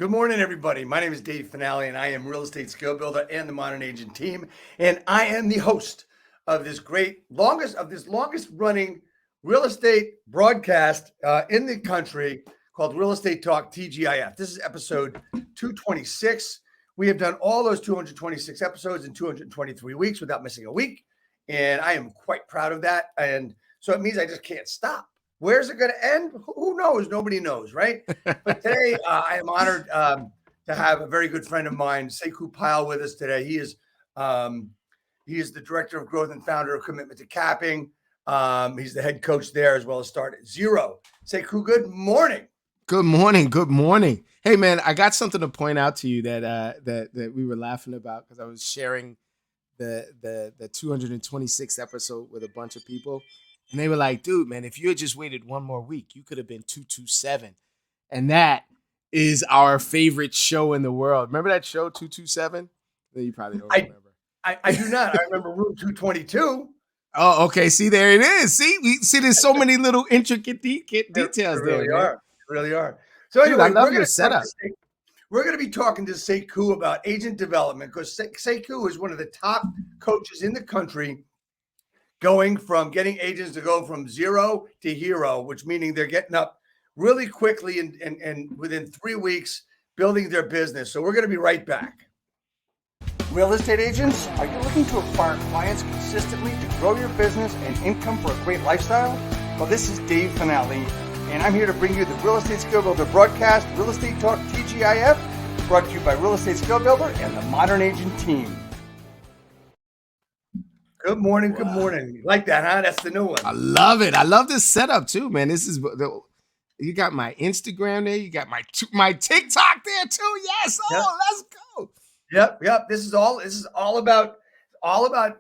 Good morning, everybody. My name is Dave Finale, and I am Real Estate Skill Builder and the Modern Agent team. And I am the host of this longest running real estate broadcast in the country called Real Estate Talk-TGIF. This is episode 226. We have done all those 226 episodes in 223 weeks without missing a week. And I am quite proud of that. And so it means I just can't stop. Where's it going to end? Who knows? Nobody knows, right? But today, I am honored to have a very good friend of mine, Sekou Pyle, with us today. He is the director of growth and founder of Commitment to Capping. He's the head coach there as well as Start at Zero. Sekou, good morning. Good morning. Good morning. Hey, man, I got something to point out to you that we were laughing about because I was sharing the 226th episode with a bunch of people. And they were like, dude, man, if you had just waited one more week, you could have been 227. And that is our favorite show in the world. Remember that show, 227? You probably don't remember. I do not. I remember Room 222. Oh, okay. See, there it is. See, there's so many little intricate details there. Really are. So anyway, dude, I love your setup. We're going to be talking to Sekou about agent development because Sekou is one of the top coaches in the country, going from getting agents to go from zero to hero, which meaning they're getting up really quickly and within 3 weeks building their business. So we're going to be right back. Real estate agents, are you looking to acquire clients consistently to grow your business and income for a great lifestyle? Well, this is Dave Finale, and I'm here to bring you the Real Estate Skill Builder broadcast, Real Estate Talk TGIF, brought to you by Real Estate Skill Builder and the Modern Agent team. Good morning. Wow. Good morning. You like that, huh? That's the new one. I love it. I love this setup too, man. You got my Instagram there. You got my TikTok there too. Yes. Oh, yep. Let's go. Yep. This is all about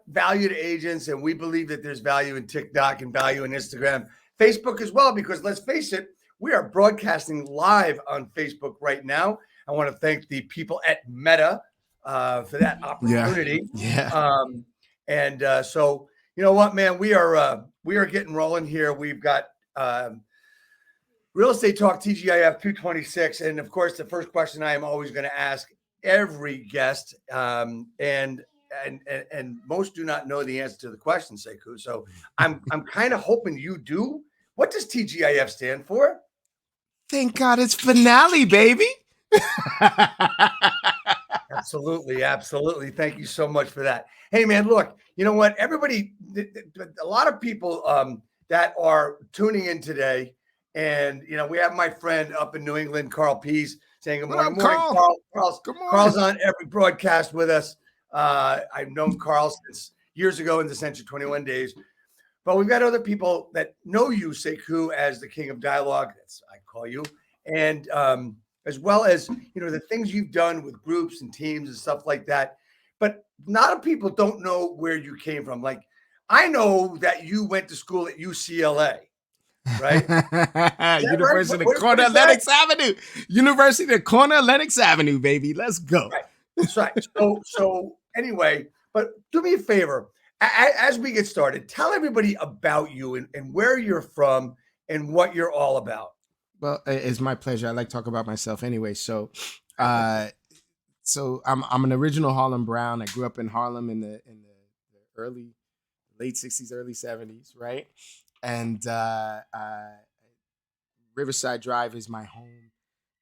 value to agents, and we believe that there's value in TikTok and value in Instagram, Facebook as well. Because let's face it, we are broadcasting live on Facebook right now. I want to thank the people at Meta for that opportunity. Yeah. So you know what, man, we are getting rolling here. We've got Real Estate Talk TGIF 226, and of course, the first question I am always going to ask every guest, and most do not know the answer to the question, Sekou. So I'm kind of hoping you do. What does TGIF stand for? Thank God it's finale, baby. Absolutely. Thank you so much for that. Hey, man, look, you know what? Everybody, a lot of people that are tuning in today, and, you know, we have my friend up in New England, Carl Pease, saying good morning. Carl. Carl's on every broadcast with us. I've known Carl since years ago in the Century 21 days. But we've got other people that know you, Sekou, as the king of dialogue. That's I call you. And as well as, you know, the things you've done with groups and teams and stuff like that. But a lot of people don't know where you came from. Like, I know that you went to school at UCLA, right? University of Corner Lennox Avenue. University of Corner Lennox Avenue, baby. Let's go. Right. That's right. So anyway, but do me a favor. As we get started, tell everybody about you and where you're from and what you're all about. Well, it's my pleasure. I like to talk about myself anyway. So I'm an original Harlem Brown. I grew up in Harlem in the late 60s, early 70s, right? And Riverside Drive is my home.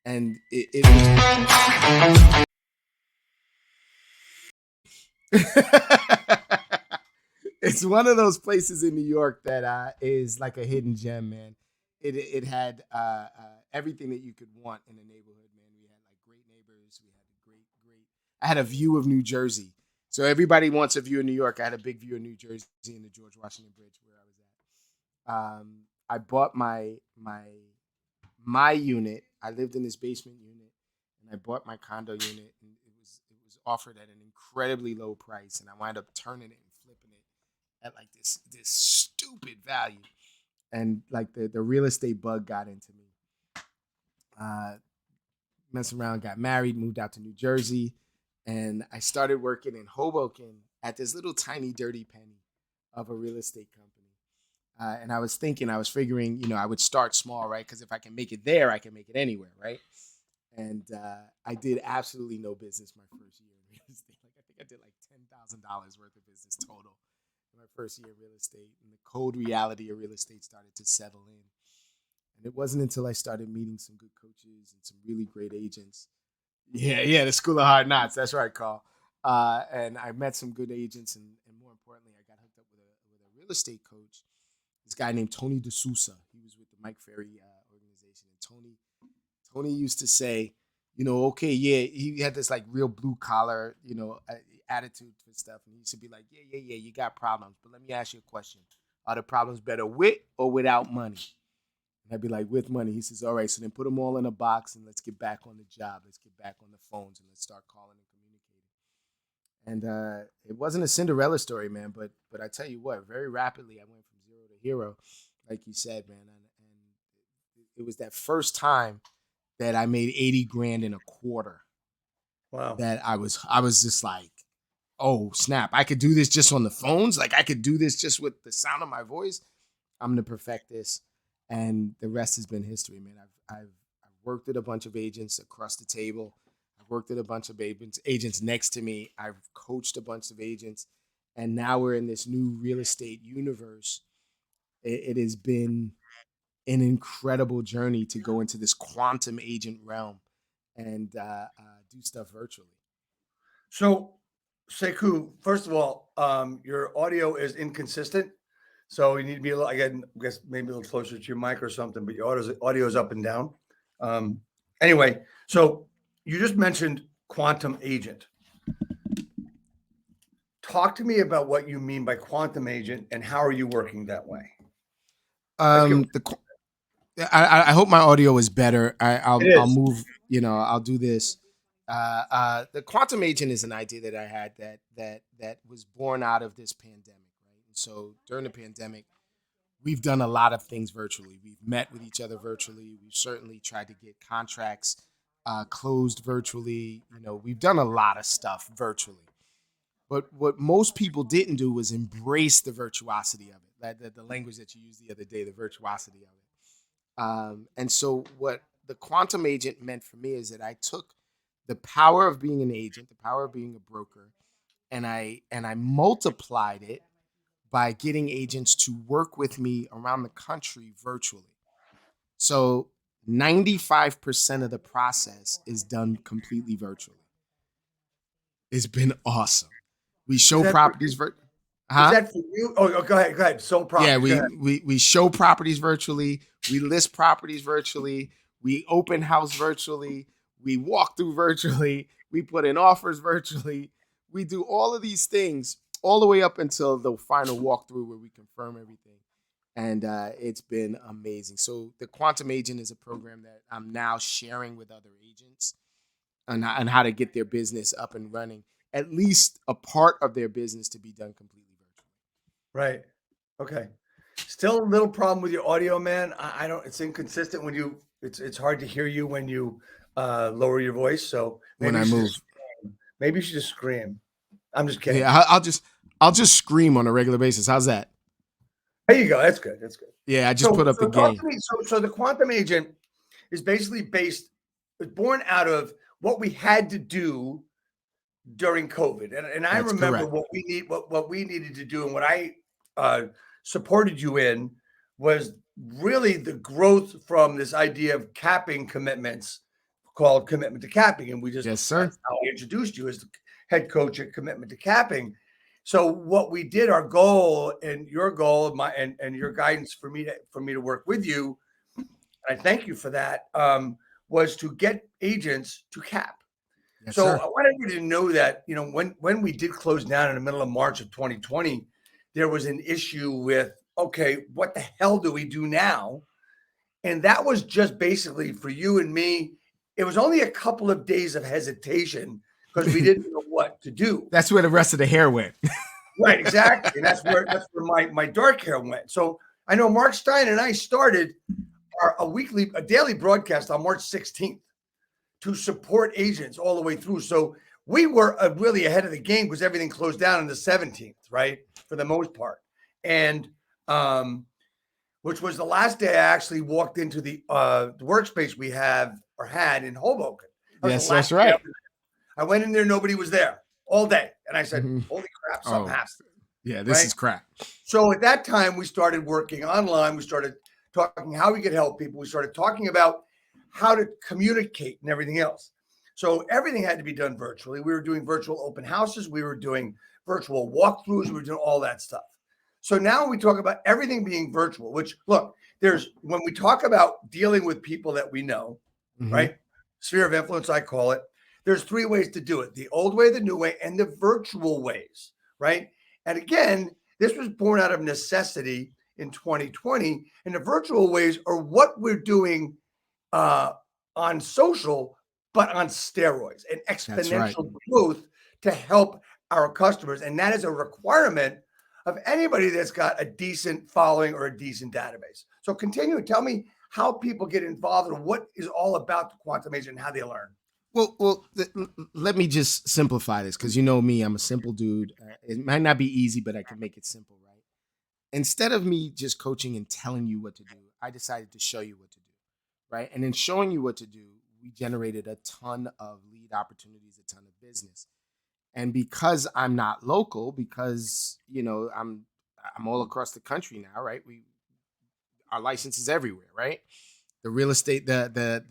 And it's one of those places in New York that is like a hidden gem, man. It had everything that you could want in a neighborhood, man. We had like great neighbors. We had I had a view of New Jersey. So everybody wants a view of New York. I had a big view of New Jersey and the George Washington Bridge where I was at. I bought my unit. I lived in this basement unit, and I bought my condo unit, and it was offered at an incredibly low price, and I wound up turning it and flipping it at like this stupid value. And like the real estate bug got into me. Messed around, got married, moved out to New Jersey, and I started working in Hoboken at this little tiny dirty penny of a real estate company. And I was figuring, I would start small, right? Because if I can make it there, I can make it anywhere, right? And I did absolutely no business my first year in real estate. Like I think I did like $10,000 worth of business total in my first year in real estate. And the cold reality of real estate started to settle in. And it wasn't until I started meeting some good coaches and some really great agents. Yeah, the School of Hard Knocks. That's right, Carl. And I met some good agents, and more importantly, I got hooked up with a real estate coach. This guy named Tony D'Souza. He was with the Mike Ferry organization, and Tony used to say, okay, yeah, he had this like real blue collar, attitude for stuff, and he used to be like, yeah, you got problems, but let me ask you a question: are the problems better with or without money? And I'd be like, with money. He says, all right, so then put them all in a box and let's get back on the job. Let's get back on the phones and let's start calling and communicating. And it wasn't a Cinderella story, man, but I tell you what, very rapidly I went from zero to hero, like you said, man. And it was that first time that I made 80 grand in a quarter. Wow. That I was just like, oh snap, I could do this just on the phones. Like I could do this just with the sound of my voice. I'm gonna perfect this. And the rest has been history, man. I've worked with a bunch of agents across the table. I've worked with a bunch of agents next to me. I've coached a bunch of agents. And now we're in this new real estate universe. It has been an incredible journey to go into this quantum agent realm and do stuff virtually. So, Sekou, first of all, your audio is inconsistent. So you need to be a little, I guess maybe a little closer to your mic or something, but your audio is up and down. Anyway, so you just mentioned quantum agent. Talk to me about what you mean by quantum agent and how are you working that way? I hope my audio is better. I'll It is. move. I'll do this. The quantum agent is an idea that I had that was born out of this pandemic, right? And so during the pandemic, we've done a lot of things virtually. We've met with each other virtually. We've certainly tried to get contracts closed virtually. We've done a lot of stuff virtually. But what most people didn't do was embrace the virtuosity of it. The language that you used the other day, the virtuosity of it. And so what the quantum agent meant for me is that I took the power of being an agent, the power of being a broker, and I multiplied it by getting agents to work with me around the country virtually. So 95% of the process is done completely virtually. It's been awesome. We show properties Is that for you? Oh, go ahead. So Yeah, properties. we show properties virtually. We list properties virtually. We open house virtually. We walk through virtually. We put in offers virtually. We do all of these things all the way up until the final walkthrough where we confirm everything. And it's been amazing. So the Quantum Agent is a program that I'm now sharing with other agents on how to get their business up and running, at least a part of their business to be done completely virtually. Right. Okay. Still a little problem with your audio, man. I don't. It's inconsistent when you. It's hard to hear you when you lower your voice. So When I move, maybe you should just scream. I'm just kidding. yeah, I'll just scream on a regular basis. How's that? There you go. That's good. That's good. Yeah, I just put up the talk game. to me. So the quantum agent is basically born out of what we had to do during COVID, and I That's remember correct. what we needed to do, and what I supported you in was really the growth from this idea of capping commitments called commitment to capping, and Yes, sir. that's how I introduced you as the head coach at Commitment to Capping. So what we did, our goal and your goal, and your guidance for me to work with you, and I thank you for that, was to get agents to cap. Yes, So sir. I wanted you to know that, when we did close down in the middle of March of 2020, there was an issue with, okay, what the hell do we do now? And that was just basically for you and me. It was only a couple of days of hesitation because we didn't know what to do. That's where the rest of the hair went. Right, exactly. And that's where my dark hair went. So I know Mark Stein and I started a daily broadcast on March 16th to support agents all the way through. So we were really ahead of the game because everything closed down on the 17th, right? For the most part. And which was the last day I actually walked into the workspace we have or had in Hoboken. That was Yes, the last that's day right. I went in there, nobody was there all day. And I said, Mhm. holy crap, something Oh, happened, yeah, this right? is crap. So at that time, we started working online. We started talking how we could help people. We started talking about how to communicate and everything else. So everything had to be done virtually. We were doing virtual open houses. We were doing virtual walkthroughs. We were doing all that stuff. So now we talk about everything being virtual, which look, there's when we talk about dealing with people that we know, Mhm. right? Sphere of influence, I call it. There's three ways to do it: the old way, the new way, and the virtual ways, right? And again, this was born out of necessity in 2020. And the virtual ways are what we're doing uh, on social, but on steroids and That's right. exponential growth to help our customers. And that is a requirement of anybody that's got a decent following or a decent database. So continue. Tell me how people get involved and what is all about the quantum agent and how they learn. Let me just simplify this because you know me, I'm a simple dude. It might not be easy, but I can make it simple, right? Instead of me just coaching and telling you what to do, I decided to show you what to do, right? And in showing you what to do, we generated a ton of lead opportunities, a ton of business. And because I'm not local, because I'm all across the country now, right? We our license is everywhere, right? The real estate, the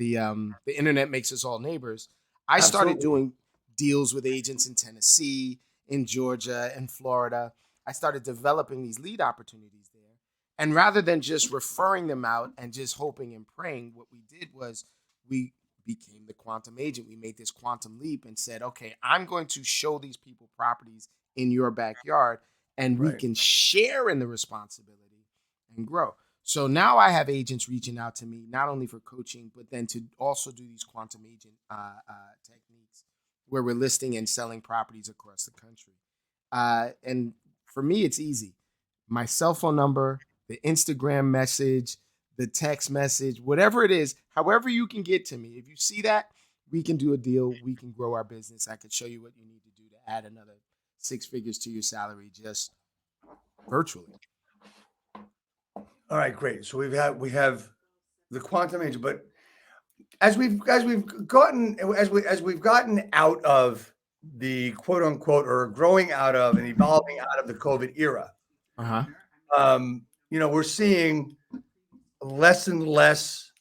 internet makes us all neighbors. I started Absolutely. doing deals with agents in Tennessee, in Georgia, and Florida. I started developing these lead opportunities there. And rather than just referring them out and just hoping and praying, what we did was we became the quantum agent. We made this quantum leap and said, okay, I'm going to show these people properties in your backyard, and we Right. can share in the responsibility and grow. So now I have agents reaching out to me not only for coaching, but then to also do these quantum agent techniques where we're listing and selling properties across the country. And for me, it's easy. My cell phone number, the Instagram message, the text message, whatever it is, however you can get to me. If you see that, we can do a deal. We can grow our business. I could show you what you need to do to add another 6 figures to your salary just virtually. All right, great. So we have the quantum agent, but as we've gotten out of the quote unquote or growing out of and evolving out of the COVID era, Uh huh. we're seeing less and less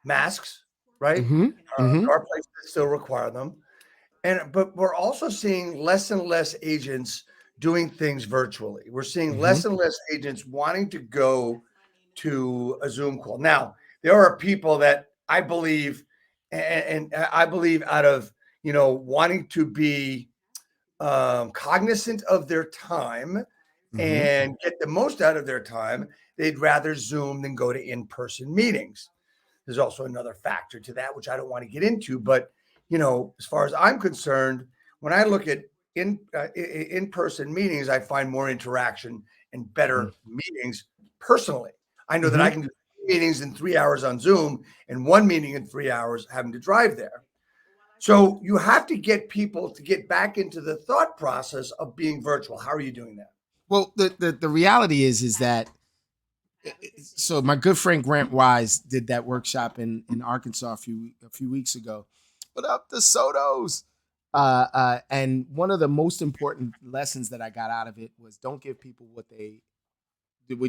masks, right? Mm hmm. Mm hmm. There are places that still require them, but we're also seeing less and less agents doing things virtually. We're seeing Mm hmm. less and less agents wanting to go to a Zoom call. Now, there are people that I believe, and I believe out of wanting to be cognizant of their time Mm hmm. and get the most out of their time, they'd rather Zoom than go to in-person meetings. There's also another factor to that, which I don't want to get into. But as far as I'm concerned, when I look at in-person meetings, I find more interaction and better meetings personally. I know that I Mm-hmm. can do meetings in 3 hours on Zoom and one meeting in 3 hours having to drive there. So you have to get people to get back into the thought process of being virtual. How are you doing that? Well, the reality is that so my good friend Grant Wise did that workshop in Arkansas a few weeks ago. What up, the Sotos? And one of the most important lessons that I got out of it was don't give people what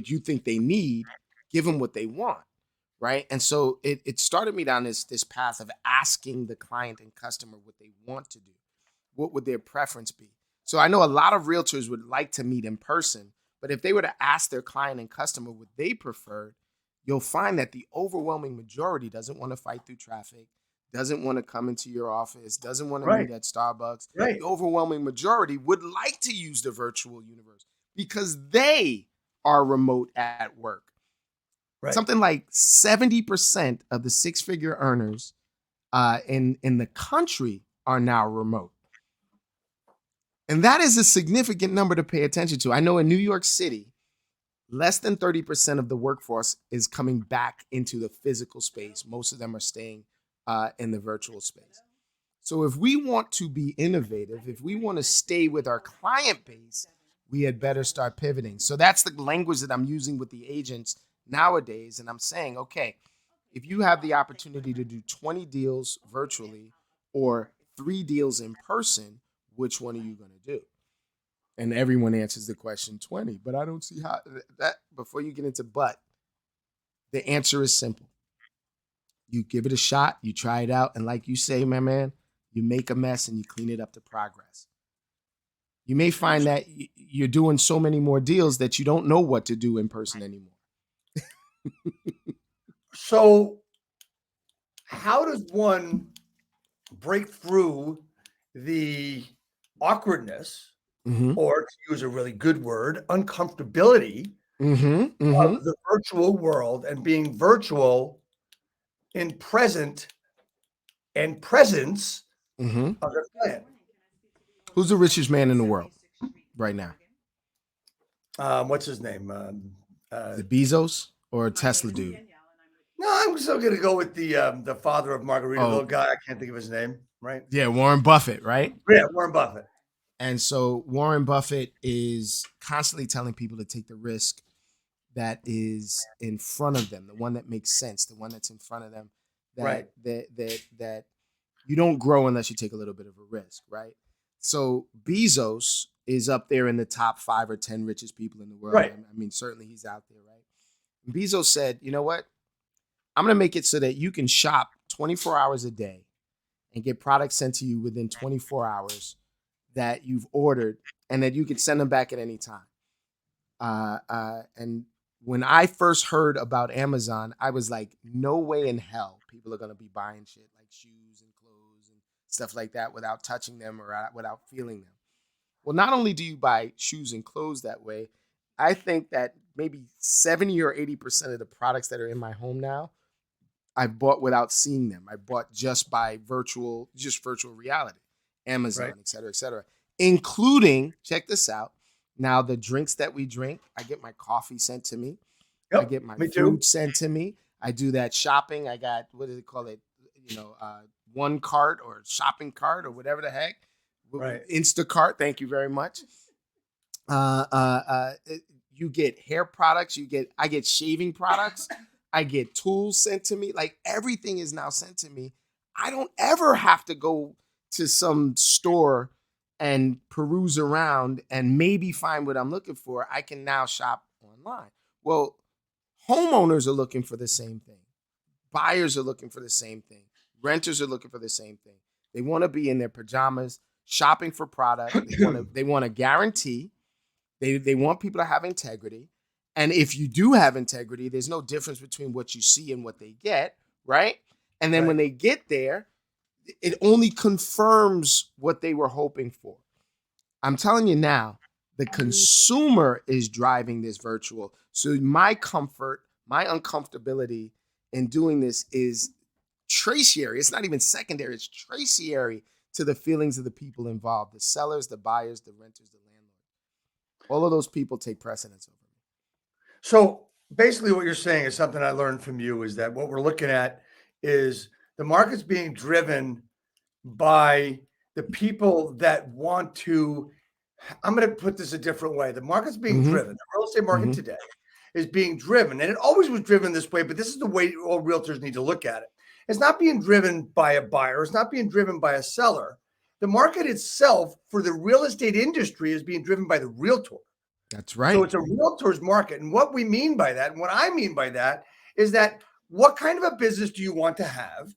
you think they need, give them what they want, right? And so it started me down this path of asking the client and customer what they want to do. What would their preference be? So I know a lot of realtors would like to meet in person, but if they were to ask their client and customer what they preferred, you'll find that the overwhelming majority doesn't want to fight through traffic, doesn't want to come into your office, doesn't want to Right, meet at Starbucks. right, The overwhelming majority would like to use the virtual universe because they are remote at work. right. Something like 70% of the six-figure earners in the country are now remote. And that is a significant number to pay attention to. I know in New York City, less than 30% of the workforce is coming back into the physical space. Most of them are staying in the virtual space. So if we want to be innovative, if we want to stay with our client base, we had better start pivoting. So that's the language that I'm using with the agents nowadays. And I'm saying, okay, If you have the opportunity to do 20 deals virtually or 3 deals in person, which one are you going to do? And everyone answers the question 20, but I don't see how that before you get into but, the answer is simple. You give it a shot, you try it out, and like you say, my man, you make a mess and you clean it up to progress. You may find that you're doing so many more deals that you don't know what to do in person anymore. So, how does one break through the awkwardness, Mm-hmm. or to use a really good word, uncomfortability Mm-hmm. Mm-hmm. of the virtual world and being virtual in present and presence Mm-hmm. of their client? Who's the richest man in the world right now? What's his name? Is it Bezos or Tesla dude? No, I'm still going to go with the father of Oh, Margaritaville guy. I can't think of his name. Right? yeah, Warren Buffett, right? Yeah, Warren Buffett. And so Warren Buffett is constantly telling people to take the risk that is in front of them, the one that makes sense, the one that's in front of them, Right. that you don't grow unless you take a little bit of a risk, right? So Bezos is up there in the top 5 or 10 richest people in the world. Right. I mean, certainly he's out there, right? And Bezos said, you know what? I'm going to make it so that you can shop 24 hours a day and get products sent to you within 24 hours that you've ordered and that you can send them back at any time. And when I first heard about Amazon, I was like, no way in hell people are going to be buying shit like shoes and clothes and stuff like that without touching them or without feeling them. Well, not only do you buy shoes and clothes that way, I think that maybe 70 or 80% of the products that are in my home now, I bought without seeing them. I bought just by virtual reality, Amazon, Right. et cetera, including, check this out. Now, the drinks that we drink, I get my coffee sent to me. I Yep. get my Me food too. sent to me. I do that shopping. I got, what do they call it? One cart or shopping cart or whatever the heck. Right. Instacart. Thank you very much. Uh, uh, uh, you get hair products. I get shaving products. I get tools sent to me. Like everything is now sent to me. I don't ever have to go to some store and peruse around and maybe find what I'm looking for. I can now shop online. Well, homeowners are looking for the same thing. Buyers are looking for the same thing. Renters are looking for the same thing. They want to be in their pajamas shopping for product. They want a guarantee. They want people to have integrity. And if you do have integrity, there's no difference between what you see and what they get, right? And then when Right. they get there, it only confirms what they were hoping for. I'm telling you now, the consumer is driving this virtual. So my comfort, my uncomfortability in doing this is tertiary. It's not even secondary, it's tertiary to the feelings of the people involved, the sellers, the buyers, the renters, the landlords. All of those people take precedence over me. So basically, what you're saying is something I learned from you is that what we're looking at is the market's being driven by the people that want to. I'm going to put this a different way. The market's being Mm-hmm. driven. The real estate market Mm-hmm. today is being driven, and it always was driven this way, but this is the way all realtors need to look at it. It's not being driven by a buyer, it's not being driven by a seller. The market itself for the real estate industry is being driven by the realtor. That's So right. it's a realtor's market. And what we mean by that, and what I mean by that, is that what kind of a business do you want to have?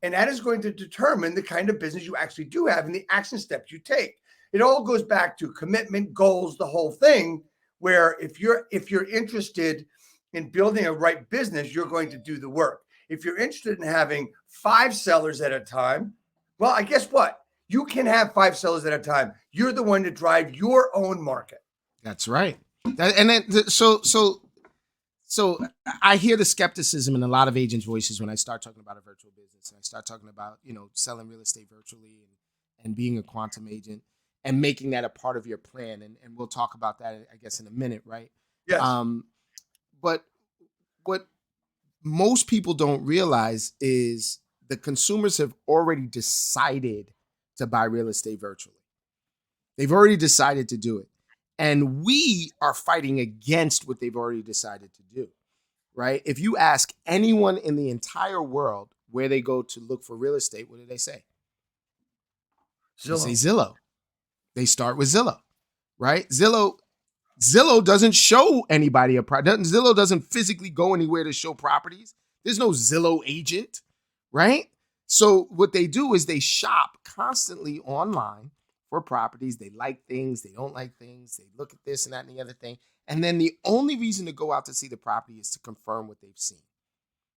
And that is going to determine the kind of business you actually do have and the action steps you take. It all goes back to commitment, goals, the whole thing. Where if you're interested in building a right business, you're going to do the work. If you're interested in having 5 sellers at a time, well, I guess what? You can have 5 sellers at a time. You're the one to drive your own market. That's right. And then so I hear the skepticism in a lot of agents' voices when I start talking about a virtual business and I start talking about, selling real estate virtually and being a quantum agent and making that a part of your plan. And we'll talk about that, I guess, in a minute, right? Yes. But what most people don't realize is the consumers have already decided to buy real estate virtually. They've already decided to do it. And we are fighting against what they've already decided to do. right? If you ask anyone in the entire world where they go to look for real estate, what do they say? They say Zillow. Zillow. They start with Zillow, right? Zillow doesn't show anybody a product. Zillow doesn't physically go anywhere to show properties. There's no Zillow agent, right? So what they do is they shop constantly online for properties. They like things, they don't like things. They look at this and that and the other thing. And then the only reason to go out to see the property is to confirm what they've seen,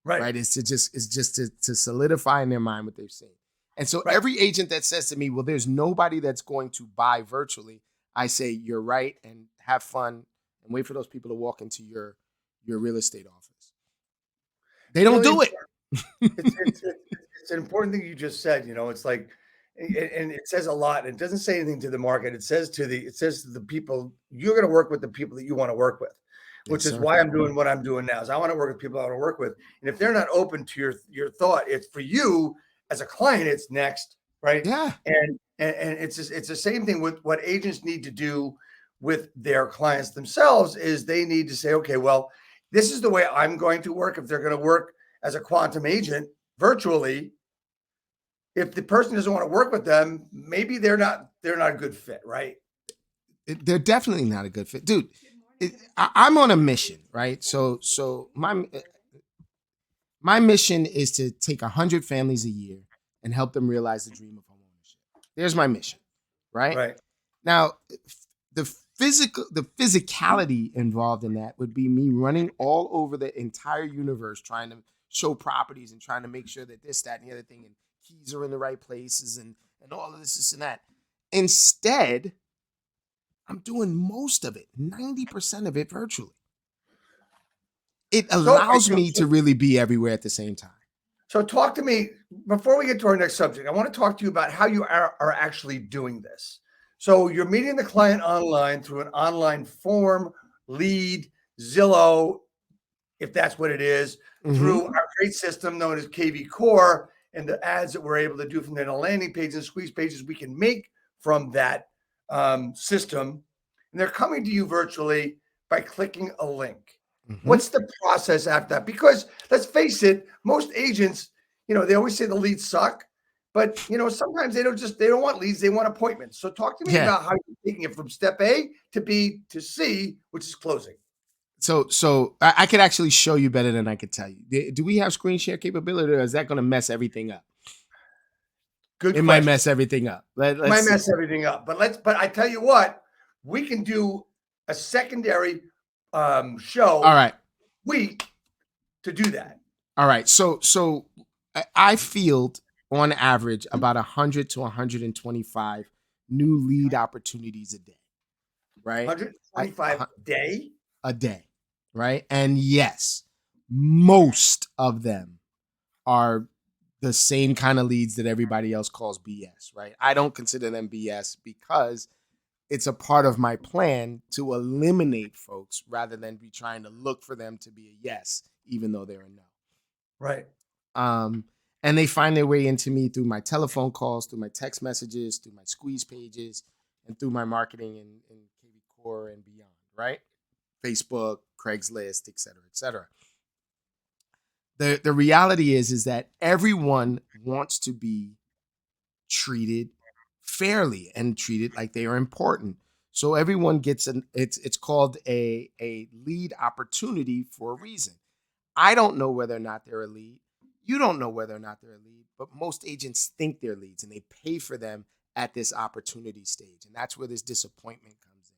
Right. right? It's just to solidify in their mind what they've seen. And so Right. every agent that says to me, well, there's nobody that's going to buy virtually, I say, you're right, and have fun and wait for those people to walk into your real estate office. They don't Really do it. it's an important thing you just said. It's like, and it says a lot. It doesn't say anything to the market. It says to the people, you're going to work with the people that you want to work with, Yes, which is sir. why I'm doing what I'm doing now. Is I want to work with people I want to work with, and if they're not open to your thought, it's for you as a client. It's next, right? Yeah. And it's the same thing with what agents need to do with their clients themselves. Is they need to say, okay, well, this is the way I'm going to work. If they're going to work as a quantum agent virtually, if the person doesn't want to work with them, maybe they're not a good fit, right? They're definitely not a good fit, dude. I'm on a mission, right? So my mission is to take 100 families a year and help them realize the dream of homeownership. There's my mission, right? Right. Now, the physicality involved in that would be me running all over the entire universe, trying to show properties and trying to make sure that this, that, and the other thing, and keys are in the right places, and all of this and that. Instead, I'm doing most of it, 90% of it virtually. It allows me to really be everywhere at the same time. So talk to me, before we get to our next subject, I want to talk to you about how you are actually doing this. So you're meeting the client online through an online form, lead, Zillow, if that's what it is, through our great system known as KV Core, and the ads that we're able to do from there, the landing pages and squeeze pages we can make from that system. And they're coming to you virtually by clicking a link. What's the process after that? Because let's face it, most agents, they always say the leads suck, but sometimes they don't want leads, they want appointments. So talk to me about how you're taking it from step A to B to C, which is closing. So I could actually show you better than I could tell you. Do we have screen share capability, or is that going to mess everything up? Good question. Might mess everything up. Mess everything up. But I tell you what, we can do a secondary show. All right. Week to do that. All right. So I field on average about 100 to 125 new lead opportunities a day. Right? 125 a day. Right? And yes, most of them are the same kind of leads that everybody else calls BS, right? I don't consider them BS because it's a part of my plan to eliminate folks rather than be trying to look for them to be a yes, even though they're a no. Right. And they find their way into me through my telephone calls, through my text messages, through my squeeze pages, and through my marketing in KV Core and beyond, right? Facebook, Craigslist, et cetera, et cetera. The reality is that everyone wants to be treated fairly and treated like they are important. So everyone gets it's called a lead opportunity for a reason. I don't know whether or not they're a lead. You don't know whether or not they're a lead, but most agents think they're leads and they pay for them at this opportunity stage. And that's where this disappointment comes in.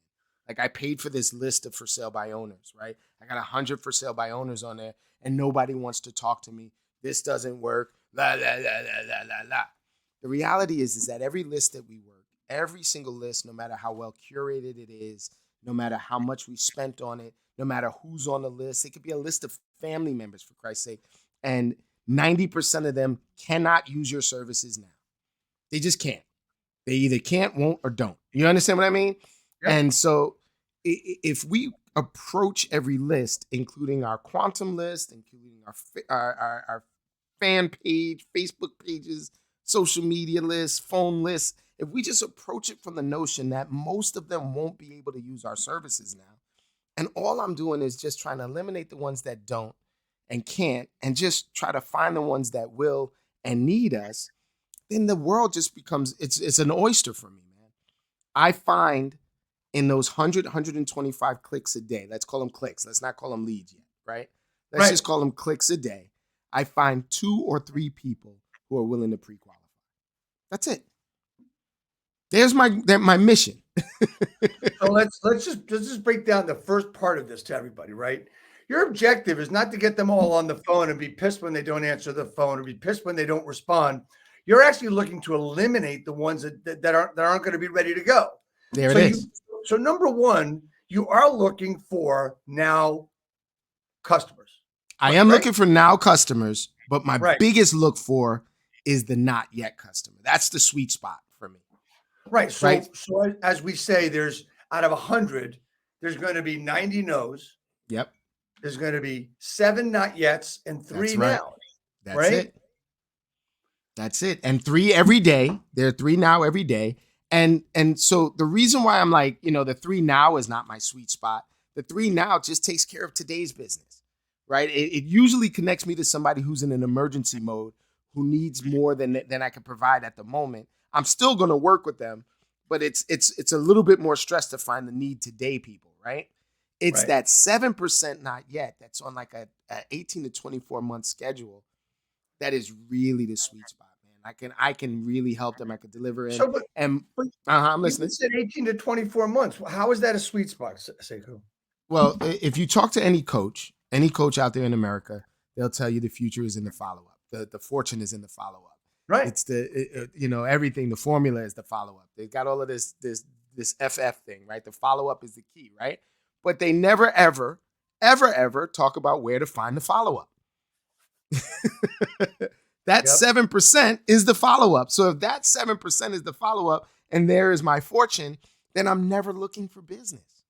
Like, I paid for this list of for sale by owners, right? I got 100 for sale by owners on there and nobody wants to talk to me. This doesn't work. La, la, la, la, la, la, la. The reality is that every list that we work, every single list, no matter how well curated it is, no matter how much we spent on it, no matter who's on the list, it could be a list of family members, for Christ's sake, and 90% of them cannot use your services now. They just can't. They either can't, won't, or don't. You understand what I mean? Yep. And so if we approach every list, including our quantum list, including our fan page, Facebook pages, social media lists, phone lists, if we just approach it from the notion that most of them won't be able to use our services now, and all I'm doing is just trying to eliminate the ones that don't and can't, and just try to find the ones that will and need us, then the world just becomes, it's an oyster for me, man. I find in those 125 clicks a day, let's call them clicks, let's not call them leads yet, right? Let's just call them clicks a day. I find 2 or 3 people who are willing to pre-qualify. That's it. There's my mission. So let's just break down the first part of this to everybody, right? Your objective is not to get them all on the phone and be pissed when they don't answer the phone or be pissed when they don't respond. You're actually looking to eliminate the ones that aren't going to be ready to go. There it is. So number one, you are looking for now customers. I am looking for now customers, but my biggest look for is the not yet customer. That's the sweet spot for me. Right. So as we say, there's out of 100, there's going to be 90 no's. Yep. There's going to be 7 not yets and 3 nows. That's it. That's it. And 3 every day. There are 3 now every day. And so the reason why I'm like, the 3 now is not my sweet spot. The 3 now just takes care of today's business, right? It usually connects me to somebody who's in an emergency mode, who needs more than I can provide at the moment. I'm still going to work with them, but it's a little bit more stress to find the need today people, right? It's that 7% not yet that's on like a 18 to 24 month schedule that is really the sweet spot, man. I can really help them. I can deliver in. I'm listening. You said 18 to 24 months. How is that a sweet spot, Sekou? Well, if you talk to any coach out there in America, they'll tell you the future is in the follow-up. The fortune is in the follow-up. Right. It's everything. The formula is the follow-up. They've got all of this FF thing, right? The follow-up is the key, right? But they never, ever, ever, ever talk about where to find the follow-up. That 7% is the follow-up. So if that 7% is the follow-up and there is my fortune, then I'm never looking for business.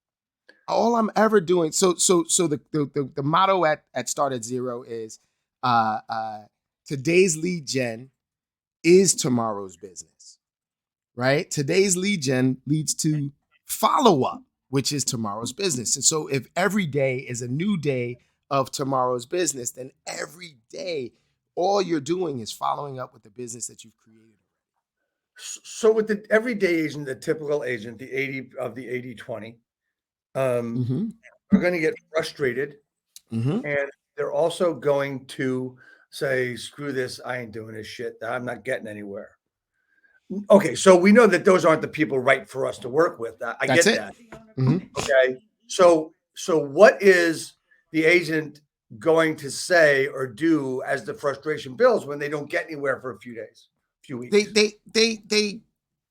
All I'm ever doing. So the motto at Start at Zero is today's lead gen is tomorrow's business, right? Today's lead gen leads to follow-up, which is tomorrow's business. And so if every day is a new day of tomorrow's business, then every day, all you're doing is following up with the business that you've created. So with the everyday agent, the typical agent, the 80 of the 80-20, are going to get frustrated, and they're also going to say, screw this, I ain't doing this shit, I'm not getting anywhere. Okay, so we know that those aren't the people right for us to work with. I get that. Okay, so what is the agent going to say or do as the frustration builds when they don't get anywhere for a few days, few weeks? They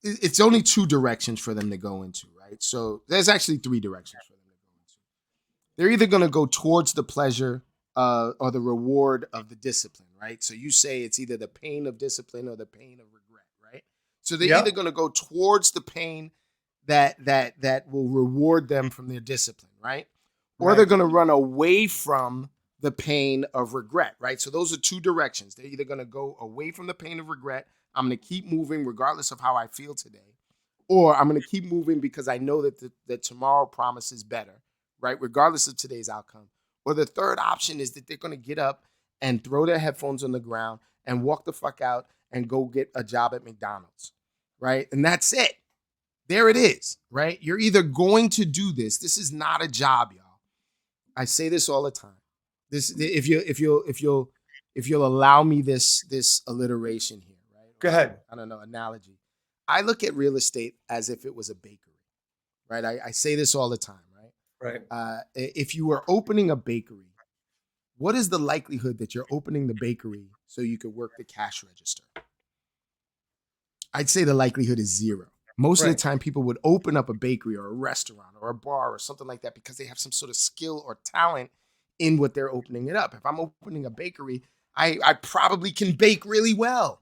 it's only 2 directions for them to go into, right? So there's actually 3 directions for them to go into. They're either going to go towards the pleasure or the reward of the discipline, right? So you say it's either the pain of discipline or the pain of regret, right? So they're either going to go towards the pain that will reward them from their discipline, right? Or they're going to run away from the pain of regret, right? So those are 2 directions. They're either going to go away from the pain of regret. I'm going to keep moving regardless of how I feel today. Or I'm going to keep moving because I know that tomorrow promises better, right? Regardless of today's outcome. Or the third option is that they're going to get up and throw their headphones on the ground and walk the fuck out and go get a job at McDonald's, right? And that's it. There it is, right? You're either going to do this. This is not a job, y'all. I say this all the time. If you'll allow me this alliteration here, right? Go ahead. I don't know, analogy. I look at real estate as if it was a bakery, right? I say this all the time, right? Right. If you were opening a bakery, what is the likelihood that you're opening the bakery so you could work the cash register? I'd say the likelihood is 0. Most of the time, people would open up a bakery or a restaurant or a bar or something like that because they have some sort of skill or talent in what they're opening it up. If I'm opening a bakery, I probably can bake really well,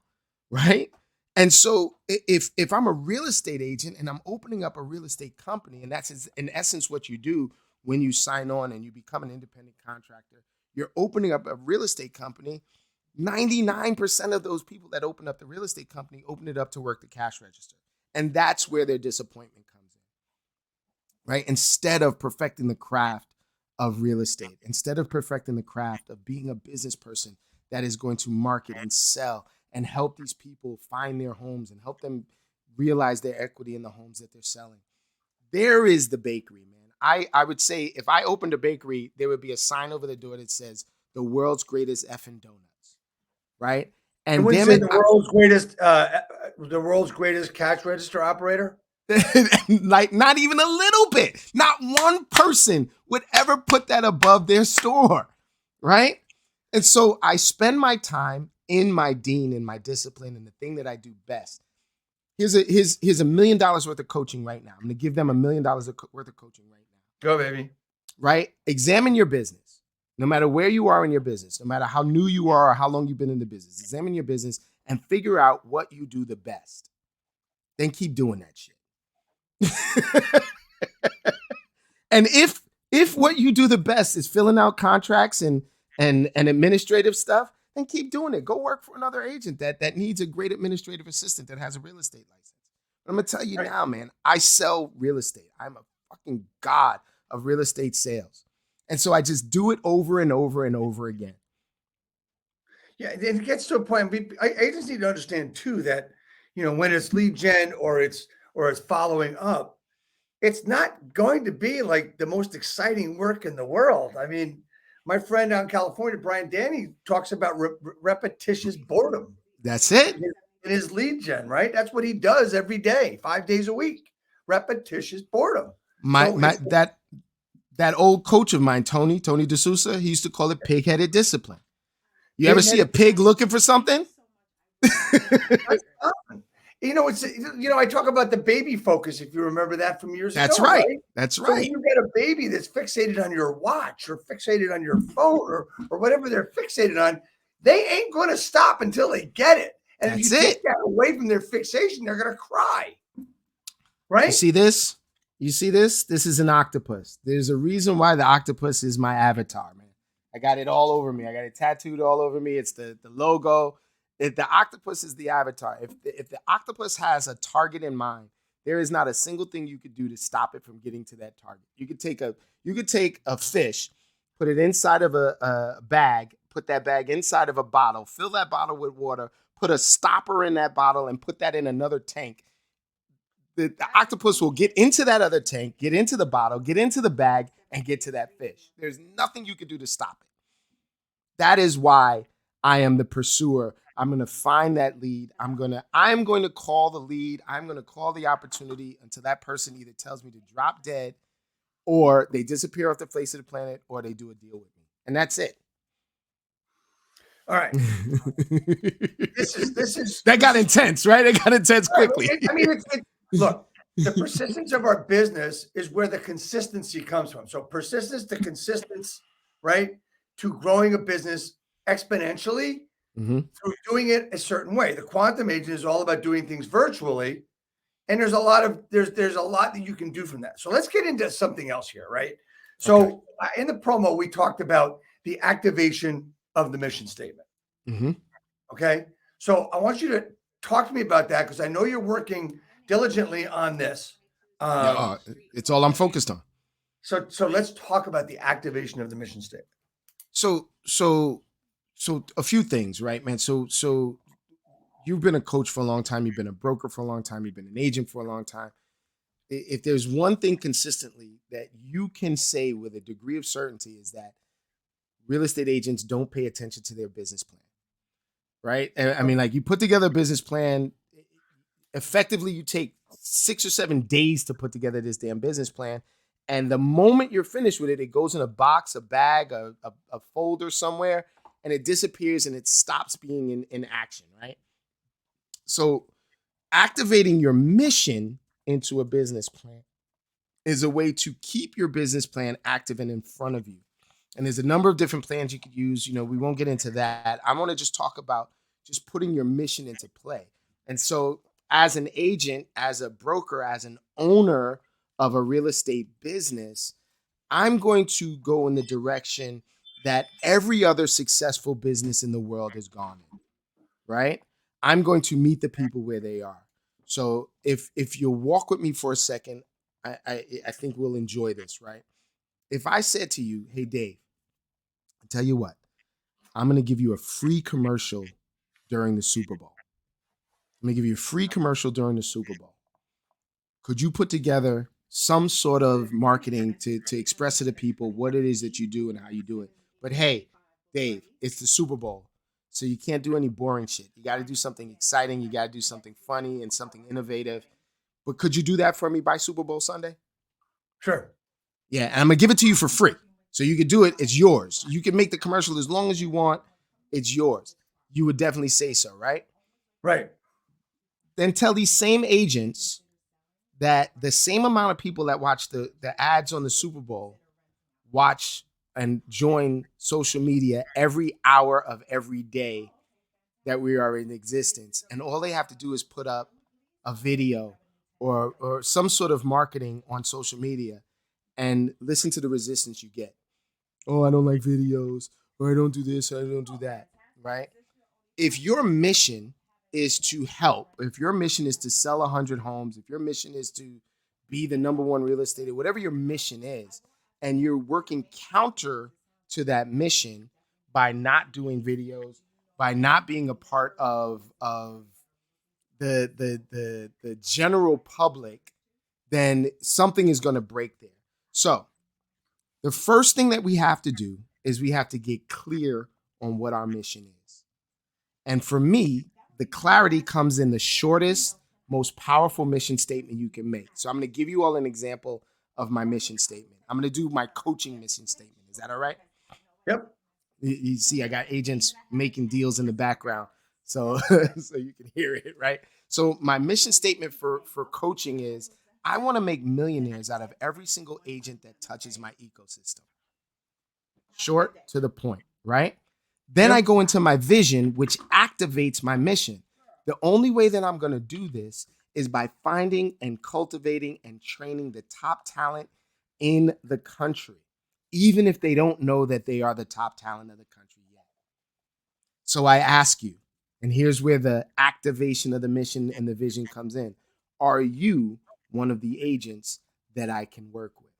right? And so if I'm a real estate agent and I'm opening up a real estate company, and that's in essence what you do when you sign on and you become an independent contractor, you're opening up a real estate company. 99% of those people that open up the real estate company open it up to work the cash register. And that's where their disappointment comes in, right? Instead of perfecting the craft of real estate. Instead of perfecting the craft of being a business person that is going to market and sell and help these people find their homes and help them realize their equity in the homes that they're selling. There is the bakery, man. I would say if I opened a bakery, there would be a sign over the door that says the world's greatest effing donuts, right? I And wouldn't damn say it, the world's greatest cash register operator. like not even a little bit. Not one person would ever put that above their store, right? And so I spend my time in my dean, in my discipline, and the thing that I do best. Here's $1 million worth of coaching right now. I'm going to give them $1 million worth of coaching right now. Go, baby. Right? Examine your business. No matter where you are in your business, no matter how new you are or how long you've been in the business, examine your business and figure out what you do the best. Then keep doing that shit. And if what you do the best is filling out contracts and administrative stuff, then keep doing it. Go work for another agent that needs a great administrative assistant that has a real estate license. But I'm gonna tell you now, man, I sell real estate. I'm a fucking god of real estate sales. And so I just do it over and over and over again. Yeah, it gets to a point. Agents need to understand too that when it's lead gen or it's following up, it's not going to be like the most exciting work in the world. I mean, my friend out in California, Brian Danny, talks about repetitious boredom. That's it. In his lead gen, right? That's what he does every day, 5 days a week. Repetitious boredom. That old coach of mine, Tony D'Souza, he used to call it pig-headed discipline. You ever see a pig looking for something? I talk about the baby focus, if you remember that from years That's ago. Right. That's so right. You get a baby that's fixated on your watch or fixated on your phone or whatever they're fixated on. They ain't going to stop until they get it. And if you take that away from their fixation, they're going to cry. Right? You see this? This is an octopus. There's a reason why the octopus is my avatar, man. I got it all over me. I got it tattooed all over me. It's the logo. The octopus is the avatar. If the octopus has a target in mind, there is not a single thing you could do to stop it from getting to that target. You could take a fish, put it inside of a bag, put that bag inside of a bottle, fill that bottle with water, put a stopper in that bottle, and put that in another tank. The octopus will get into that other tank, get into the bottle, get into the bag, and get to that fish. There's nothing you can do to stop it. That is why I am the pursuer. I'm going to find that lead. I'm going to call the lead. I'm going to call the opportunity until that person either tells me to drop dead or they disappear off the face of the planet or they do a deal with me. And that's it. All right. This is that got intense, right? It got intense quickly. Look, the persistence of our business is where the consistency comes from. So persistence to consistence, right? To growing a business exponentially through doing it a certain way. The quantum agent is all about doing things virtually. And there's a lot that you can do from that. So let's get into something else here, right? So in the promo, we talked about the activation of the mission statement. Okay. So I want you to talk to me about that because I know you're working diligently on this. It's all I'm focused on. So let's talk about the activation of the mission statement. So a few things, right, man? So you've been a coach for a long time. You've been a broker for a long time. You've been an agent for a long time. If there's one thing consistently that you can say with a degree of certainty is that real estate agents don't pay attention to their business plan, right? I mean, like you put together a business plan, effectively you take 6 or 7 days to put together this damn business plan. And the moment you're finished with it, it goes in a box, a bag, a folder somewhere, and it disappears and it stops being in action, right? So activating your mission into a business plan is a way to keep your business plan active and in front of you. And there's a number of different plans you could use. We won't get into that. I want to just talk about just putting your mission into play. And so as an agent, as a broker, as an owner of a real estate business, I'm going to go in the direction that every other successful business in the world has gone in, right? I'm going to meet the people where they are. So if you'll walk with me for a second, I think we'll enjoy this, right? If I said to you, hey, Dave, I tell you what, I'm going to give you a free commercial during the Super Bowl. I'm going to give you a free commercial during the Super Bowl. Could you put together some sort of marketing to express to the people what it is that you do and how you do it? But hey, Dave, it's the Super Bowl. So you can't do any boring shit. You got to do something exciting. You got to do something funny and something innovative. But could you do that for me by Super Bowl Sunday? Sure. Yeah, and I'm going to give it to you for free. So you could do it. It's yours. You can make the commercial as long as you want. It's yours. You would definitely say so, right? Right. Then tell these same agents that the same amount of people that watch the ads on the Super Bowl watch and join social media every hour of every day that we are in existence. And all they have to do is put up a video or some sort of marketing on social media and listen to the resistance you get. Oh, I don't like videos, or I don't do this, or I don't do that, right? If your mission is to help, if your mission is to sell 100 homes, if your mission is to be the number one real estate, whatever your mission is, and you're working counter to that mission by not doing videos, by not being a part of the general public, then something is going to break there. So the first thing that we have to do is we have to get clear on what our mission is. And for me, the clarity comes in the shortest, most powerful mission statement you can make. So I'm going to give you all an example of my mission statement. I'm going to do my coaching mission statement. Is that all right? Yep. You see, I got agents making deals in the background, so so you can hear it, right? So my mission statement for coaching is I want to make millionaires out of every single agent that touches my ecosystem. Short to the point, right? Then I go into my vision, which activates my mission. The only way that I'm going to do this is by finding and cultivating and training the top talent in the country, even if they don't know that they are the top talent of the country yet. So I ask you, and here's where the activation of the mission and the vision comes in. Are you one of the agents that I can work with?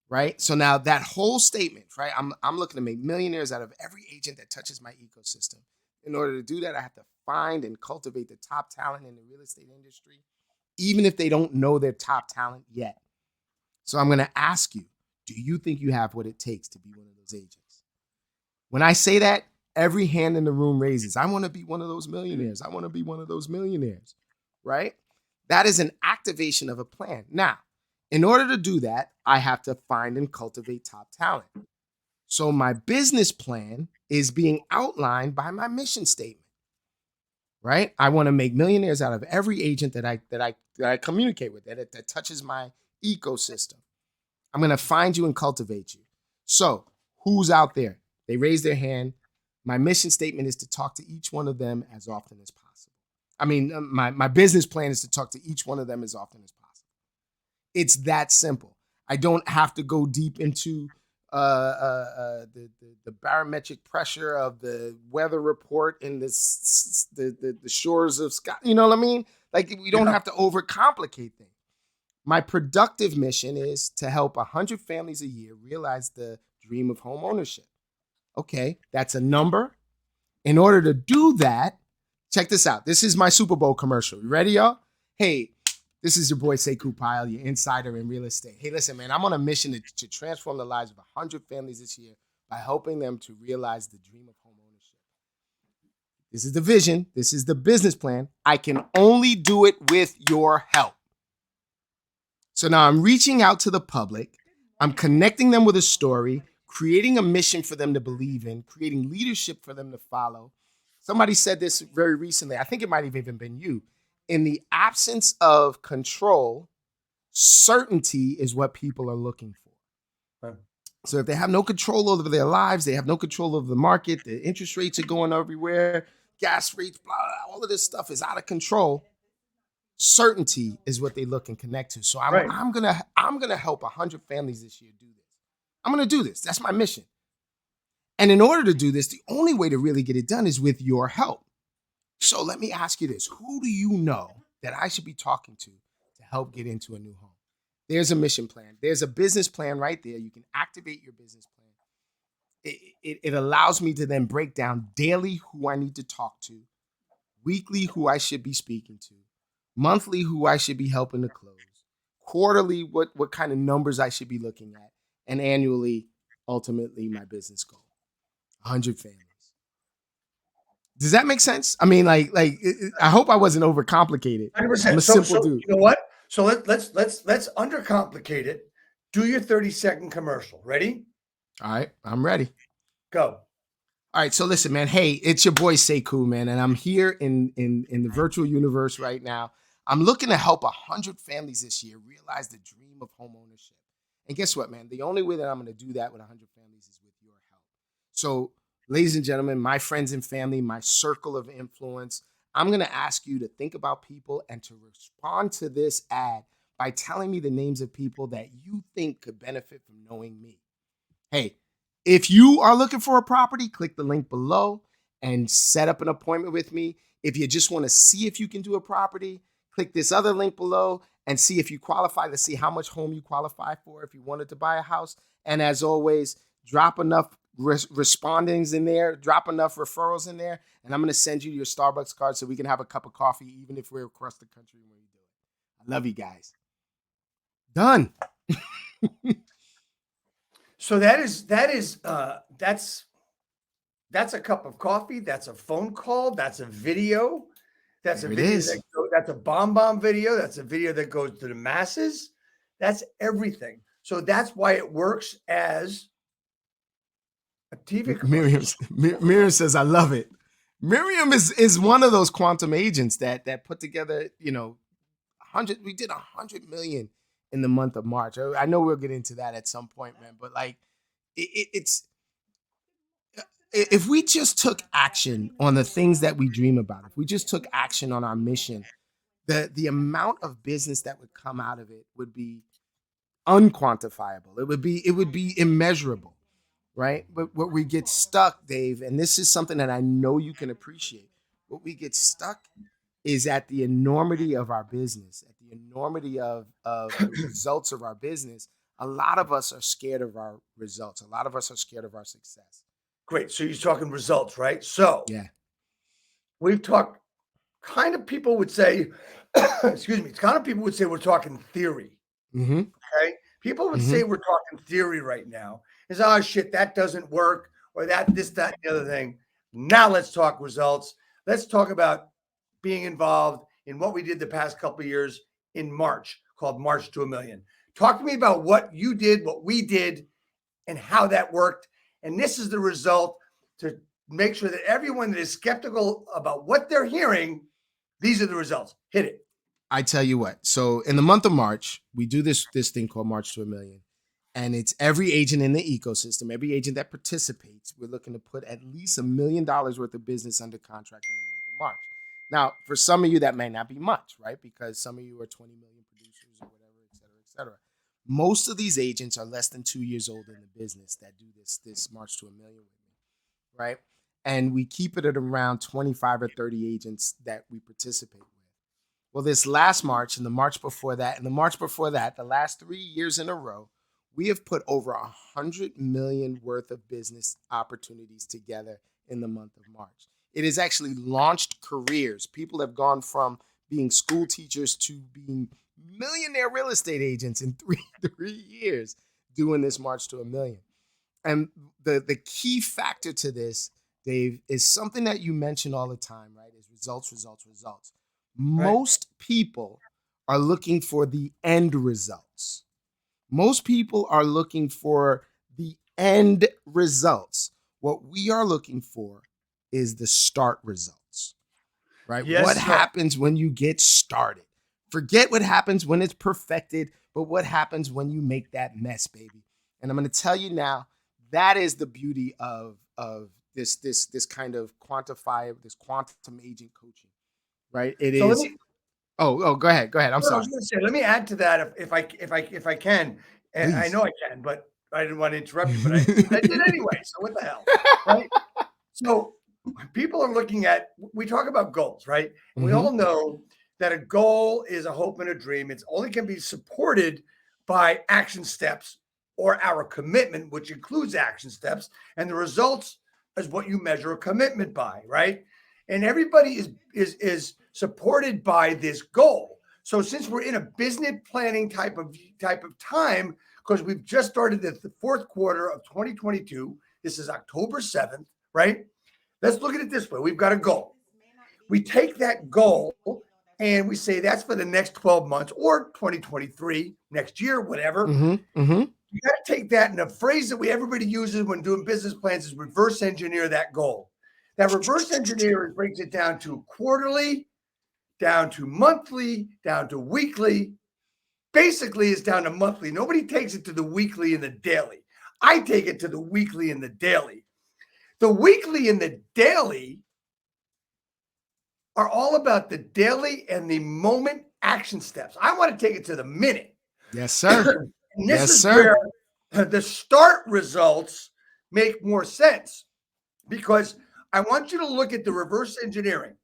Right? So now that whole statement, right? I'm looking to make millionaires out of every agent that touches my ecosystem. In order to do that, I have to find and cultivate the top talent in the real estate industry, even if they don't know their top talent yet. So I'm going to ask you, do you think you have what it takes to be one of those agents? When I say that, every hand in the room raises. I want to be one of those millionaires. I want to be one of those millionaires, right? That is an activation of a plan. Now, in order to do that, I have to find and cultivate top talent. So my business plan is being outlined by my mission statement, right? I want to make millionaires out of every agent that I communicate with, that touches my ecosystem. I'm going to find you and cultivate you. So who's out there? They raise their hand. My mission statement is to talk to each one of them as often as possible. I mean, my business plan is to talk to each one of them as often as possible. It's that simple. I don't have to go deep into the barometric pressure of the weather report in the shores of Scotland. You know what I mean? Like, we don't have to overcomplicate things. My productive mission is to help 100 families a year realize the dream of home ownership. Okay, that's a number. In order to do that, check this out. This is my Super Bowl commercial. You ready, y'all? Hey, this is your boy Sekou Pyle, your insider in real estate. Hey, listen, man, I'm on a mission to transform the lives of 100 families this year by helping them to realize the dream of home ownership. This is the vision. This is the business plan. I can only do it with your help. So now I'm reaching out to the public. I'm connecting them with a story, creating a mission for them to believe in, creating leadership for them to follow. Somebody said this very recently. I think it might have even been you. In the absence of control, certainty is what people are looking for. Right. So if they have no control over their lives, they have no control over the market, the interest rates are going everywhere, gas rates, blah, blah, all of this stuff is out of control. Certainty is what they look and connect to. So I'm gonna help 100 families this year do this. I'm gonna do this. That's my mission. And in order to do this, the only way to really get it done is with your help. So let me ask you this. Who do you know that I should be talking to help get into a new home? There's a mission plan. There's a business plan right there. You can activate your business plan. It allows me to then break down daily who I need to talk to, weekly who I should be speaking to, monthly who I should be helping to close, quarterly what kind of numbers I should be looking at, and annually, ultimately, my business goal, 100 families. Does that make sense? I mean, I hope I wasn't overcomplicated. I'm 100%. a So, simple so dude. you know what? So let's undercomplicate it. Do your 30-second commercial. Ready? All right, I'm ready. Go. All right, so listen, man. Hey, it's your boy Sekou, man, and I'm here in the virtual universe right now. I'm looking to help 100 families this year realize the dream of home ownership. And guess what, man? The only way that I'm going to do that with 100 families is with your help. So, ladies and gentlemen, my friends and family, my circle of influence, I'm going to ask you to think about people and to respond to this ad by telling me the names of people that you think could benefit from knowing me. Hey, if you are looking for a property, click the link below and set up an appointment with me. If you just want to see if you can do a property, click this other link below and see if you qualify, to see how much home you qualify for if you wanted to buy a house. And as always, drop enough respondings in there, drop enough referrals in there, and I'm going to send you your Starbucks card so we can have a cup of coffee, even if we're across the country when we do it. I love you guys. Done. So that's a cup of coffee. That's a phone call. That's a video. That's There a it video is. that's a bomb video. That's a video that goes to the masses. That's everything. So that's why it works as a TV commercial. Miriam says, I love it. Miriam is one of those quantum agents that put together, 100. We did 100 million in the month of March. I know we'll get into that at some point, man. But like, it's if we just took action on the things that we dream about, if we just took action on our mission, the amount of business that would come out of it would be unquantifiable. It would be immeasurable, right? But what we get stuck, Dave, and this is something that I know you can appreciate. What we get stuck is at the enormity of our business, at the enormity of the results of our business. A lot of us are scared of our results. A lot of us are scared of our success. Great. So you're talking results, right? So Yeah. we've talked kind of people would say, excuse me, kind of people would say we're talking theory. Mm-hmm. Okay. People would Mm-hmm. say we're talking theory right now. Is oh shit, that doesn't work, or that, this, that, and the other thing. Now let's talk results. Let's talk about being involved in what we did the past couple of years in March, called March to a Million. Talk to me about what you did, what we did, and how that worked. And this is the result to make sure that everyone that is skeptical about what they're hearing, these are the results. Hit it. I tell you what. So in the month of March, we do this thing called March to a Million. And it's every agent in the ecosystem, every agent that participates. We're looking to put at least $1 million worth of business under contract in the month of March. Now, for some of you, that may not be much, right? Because some of you are 20 million producers or whatever, et cetera, et cetera. Most of these agents are less than 2 years old in the business that do this March to a Million with me, right? And we keep it at around 25 or 30 agents that we participate with. Well, this last March and the March before that and the March before that, the last 3 years in a row, we have put over 100 million worth of business opportunities together in the month of March. It has actually launched careers. People have gone from being school teachers to being millionaire real estate agents in three years doing this March to a Million. And the key factor to this, Dave, is something that you mention all the time, right? Is results, results, results. Most people are looking for the end results. Most people are looking for the end results. What we are looking for is the start results, right? Yes, What sir. happens when you get started? Forget what happens when it's perfected, but what happens when you make that mess, baby? And I'm going to tell you now, that is the beauty of this kind of this quantum agent coaching, right? It So let is. me. Go ahead. I'm No, I sorry. was going to say, let me add to that if I can. And I Please. know I can, but I didn't want to interrupt you, but I did anyway. So what the hell, right? So people are looking at. We talk about goals, right? And we Mm-hmm. all know that a goal is a hope and a dream. It's only can be supported by action steps or our commitment, which includes action steps, and the results is what you measure a commitment by, right? And everybody is supported by this goal. So since we're in a business planning type of time, because we've just started the fourth quarter of 2022, this is October 7th, right? Let's look at it this way. We've got a goal. We take that goal and we say that's for the next 12 months or 2023, next year, whatever. You got to take that, and a phrase that everybody uses when doing business plans is reverse engineer that goal. That reverse engineer breaks it down to quarterly, down to monthly, down to weekly. Basically, it's down to monthly. Nobody takes it to the weekly and the daily. I take it to the weekly and the daily. The weekly and the daily are all about the daily and the moment action steps. I want to take it to the minute. Yes, sir. And this is where the start results make more sense, because I want you to look at the reverse engineering,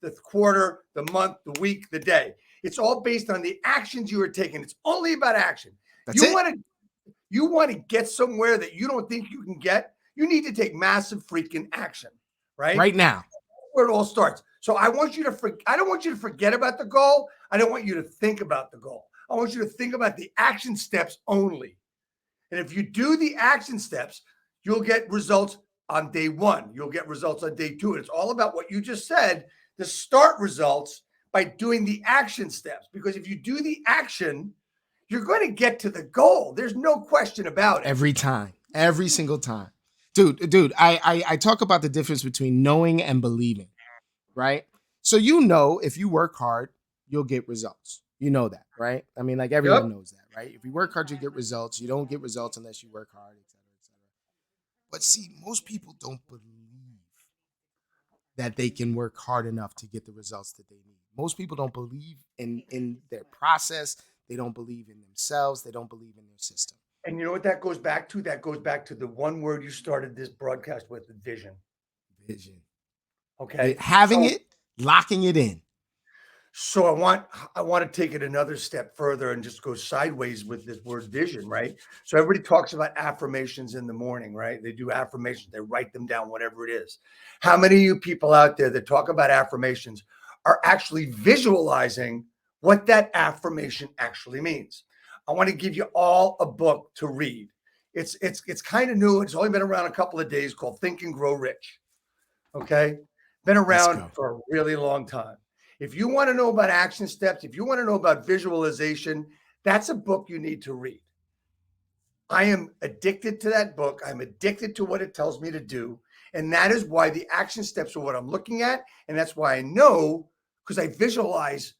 the quarter, the month, the week, the day. It's all based on the actions you are taking. It's only about action. You want to get somewhere that you don't think you can get. You need to take massive freaking action, right? Right now. Where it all starts. So I don't want you to forget about the goal. I don't want you to think about the goal. I want you to think about the action steps only. And if you do the action steps, you'll get results on day one. You'll get results on day two. And it's all about what you just said, the start results by doing the action steps. Because if you do the action, you're going to get to the goal. There's no question about it. Every time. Every single time. Dude, I talk about the difference between knowing and believing, right? So if you work hard, you'll get results. You know that, right? I mean, like everyone knows that, right? If you work hard, you get results. You don't get results unless you work hard, et cetera, et cetera. But see, most people don't believe that they can work hard enough to get the results that they need. Most people don't believe in their process. They don't believe in themselves. They don't believe in their system. And you know what that goes back to? That goes back to the one word you started this broadcast with, the vision. Vision. Okay. Locking it in. So I want to take it another step further and just go sideways with this word vision, right? So everybody talks about affirmations in the morning, right? They do affirmations. They write them down, whatever it is. How many of you people out there that talk about affirmations are actually visualizing what that affirmation actually means? I want to give you all a book to read. It's kind of new. It's only been around a couple of days, called Think and Grow Rich. Okay. Been around for a really long time. If you want to know about action steps, if you want to know about visualization, that's a book you need to read. I am addicted to that book. I'm addicted to what it tells me to do. And that is why the action steps are what I'm looking at. And that's why I know, because I visualize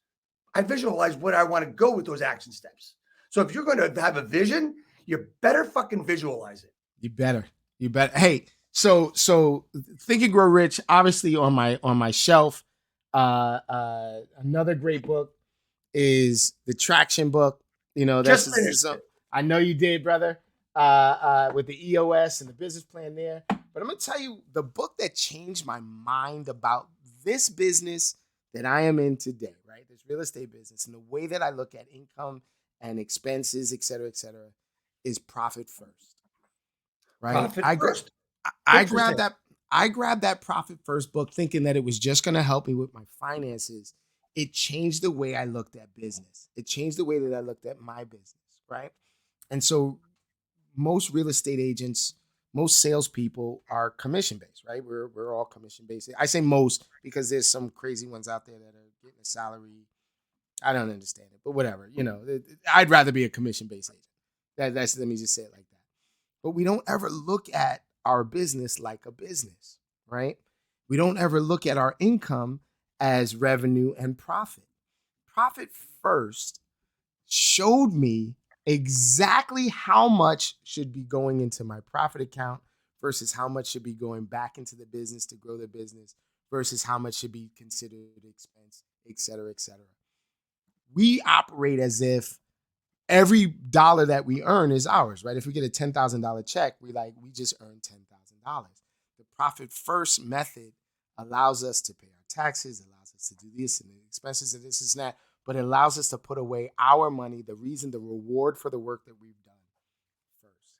what I want to go with those action steps. So if you're going to have a vision, you better fucking visualize it. You better. Hey, so Think and Grow Rich, obviously on my shelf. Another great book is the Traction book. Just finished it. I know you did, brother. With the EOS and the business plan there. But I'm gonna tell you, the book that changed my mind about this business that I am in today, right? This real estate business, and the way that I look at income and expenses, et cetera, is Profit First. Right? Profit First. I grabbed that Profit First book thinking that it was just going to help me with my finances. It changed the way I looked at business. It changed the way that I looked at my business, right? And so most real estate agents, most salespeople are commission-based, right? We're all commission-based. I say most because there's some crazy ones out there that are getting a salary. I don't understand it, but whatever. I'd rather be a commission-based agent. Let me just say it like that. But we don't ever look at our business like a business, right? We don't ever look at our income as revenue and profit. Profit First showed me exactly how much should be going into my profit account versus how much should be going back into the business to grow the business versus how much should be considered expense, et cetera, et cetera. We operate as if every dollar that we earn is ours, right? If we get a $10,000 check, we just earned $10,000. The Profit First method allows us to pay our taxes, allows us to do this and the expenses and this and that, but it allows us to put away our money, the reward for the work that we've done first.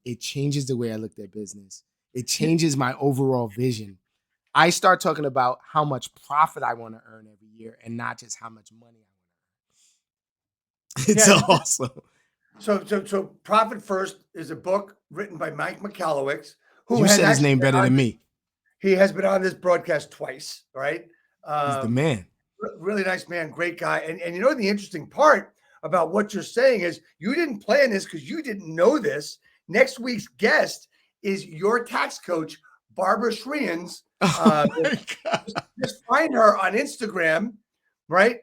It changes the way I looked at business. It changes my overall vision. I start talking about how much profit I want to earn every year and not just how much money I want to earn. It's awesome. So Profit First is a book written by Mike Michalowicz, who You has said his name better than me. He has been on this broadcast twice, right? He's the man. Really nice man, great guy. And you know, the interesting part about what you're saying is you didn't plan this because you didn't know this. Next week's guest is your tax coach, Barbara Shreens. Just find her on Instagram, right?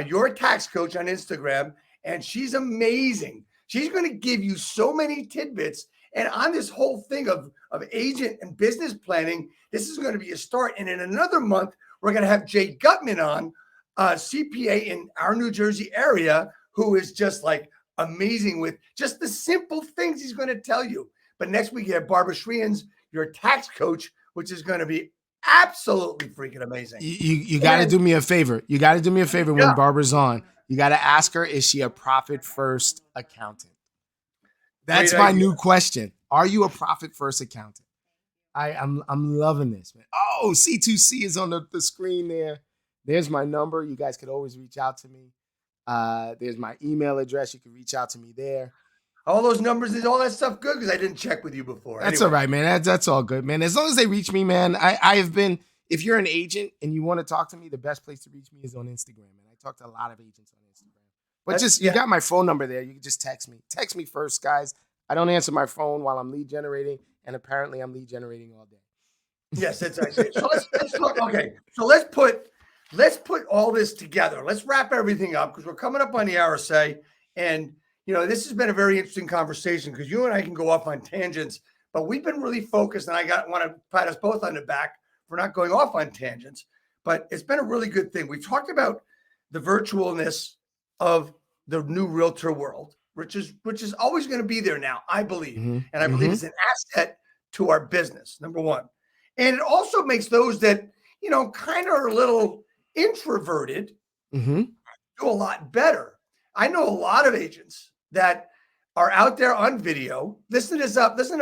Your tax coach on Instagram, and she's amazing. She's going to give you so many tidbits. And on this whole thing of agent and business planning, this is going to be a start. And in another month, we're going to have Jay Gutman on, CPA in our New Jersey area, who is just like amazing with just the simple things he's going to tell you. But next week, you have Barbara Shreens, your tax coach, which is going to be absolutely freaking amazing. You got to do me a favor. You got to do me a favor when Barbara's on. You got to ask her, is she a profit first accountant? That's my new question. Are you a profit first accountant? I'm loving this, man. Oh, C2C is on the screen there. There's my number. You guys could always reach out to me. There's my email address. You can reach out to me there. All those numbers, is all that stuff good? Because I didn't check with you before. That's all right, man. That's all good, man. As long as they reach me, man. I have been, if you're an agent and you want to talk to me, the best place to reach me is on Instagram. And I talk to a lot of agents on Instagram. But you got my phone number there. You can just text me. Text me first, guys. I don't answer my phone while I'm lead generating, and apparently I'm lead generating all day. Yes, that's actually. So let's look. Okay, so let's put all this together. Let's wrap everything up because we're coming up on the RSA, and you know this has been a very interesting conversation because you and I can go off on tangents, but we've been really focused, and I want to pat us both on the back for not going off on tangents. But it's been a really good thing. We talked about the virtualness of the new realtor world, which is always going to be there now, I believe. And I believe it's an asset to our business, number one. And it also makes those that, you know, kind of are a little introverted do a lot better. I know a lot of agents that are out there on video. Listen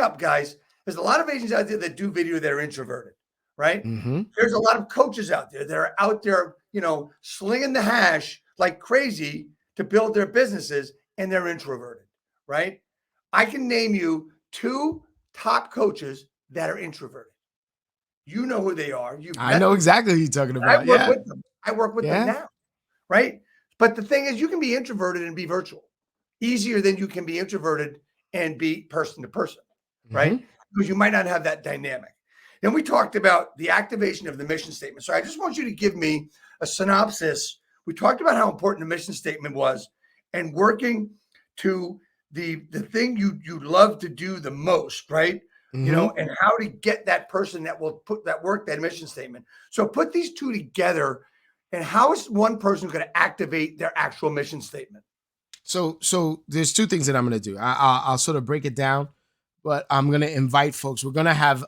up, guys. There's a lot of agents out there that do video that are introverted, right? There's a lot of coaches out there that are out there, you know, slinging the hash like crazy to build their businesses, and they're introverted, right? I can name you 2 top coaches that are introverted. You know who they are. I know exactly who you're talking about. I work with them now, right? But the thing is, you can be introverted and be virtual easier than you can be introverted and be person to person, right? Because you might not have that dynamic. Then we talked about the activation of the mission statement. So I just want you to give me a synopsis. We talked about how important the mission statement was and working to the thing you love to do the most, right? You know, and how to get that person that will put that work, that mission statement. So put these 2 together, and how is one person going to activate their actual mission statement? So there's 2 things that I'm going to do. I'll sort of break it down, but I'm going to invite folks. We're going to have